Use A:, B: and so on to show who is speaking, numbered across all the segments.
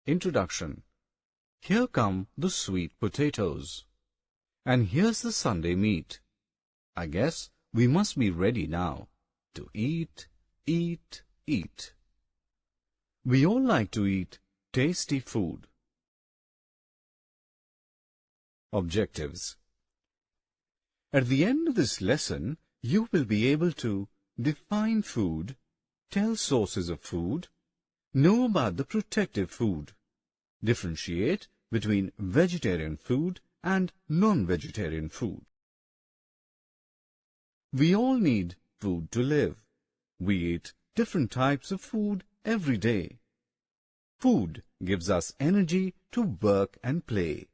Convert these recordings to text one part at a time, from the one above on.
A: Introduction. Here come the sweet potatoes. And here's the Sunday meat. I guess we must be ready now to eat, eat, eat. We all like to eat tasty food. Objectives. At the end of this lesson, you will be able to define food, tell sources of food, know about the protective food, differentiate between vegetarian food and non-vegetarian food. We all need food to live. We eat different types of food every day. Food gives us energy to work and play.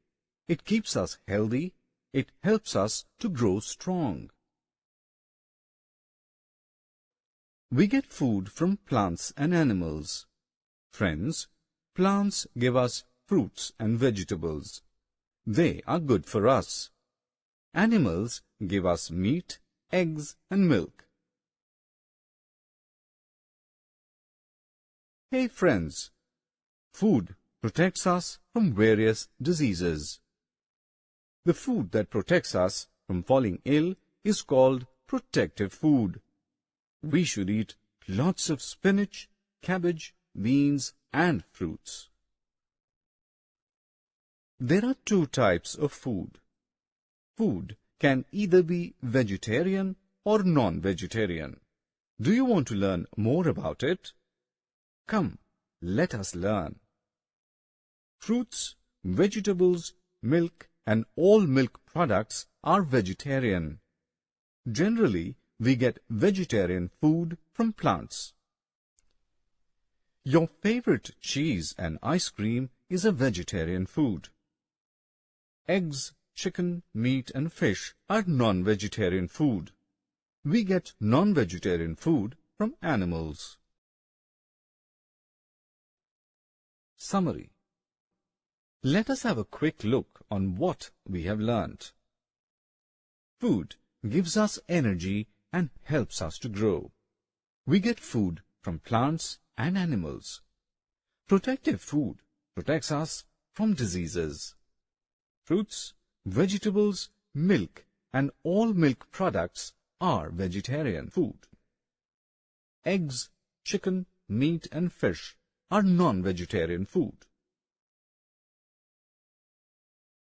A: It keeps us healthy. It helps us to grow strong. We get food from plants and animals. Friends, plants give us fruits and vegetables. They are good for us. Animals give us meat, eggs, and milk. Hey friends, food protects us from various diseases. The food that protects us from falling ill is called protective food. We should eat lots of spinach, cabbage, beans, and fruits. There are two types of food. Food can either be vegetarian or non-vegetarian. Do you want to learn more about it? Come, let us learn. Fruits, vegetables, milk, and all milk products are vegetarian. Generally, we get vegetarian food from plants. Your favorite cheese and ice cream is a vegetarian food. Eggs, chicken, meat, and fish are non-vegetarian food. We get non-vegetarian food from animals. Summary. Let us have a quick look on what we have learnt. Food gives us energy and helps us to grow. We get food from plants and animals. Protective food protects us from diseases. Fruits, vegetables, milk, and all milk products are vegetarian food. Eggs, chicken, meat, and fish are non-vegetarian food.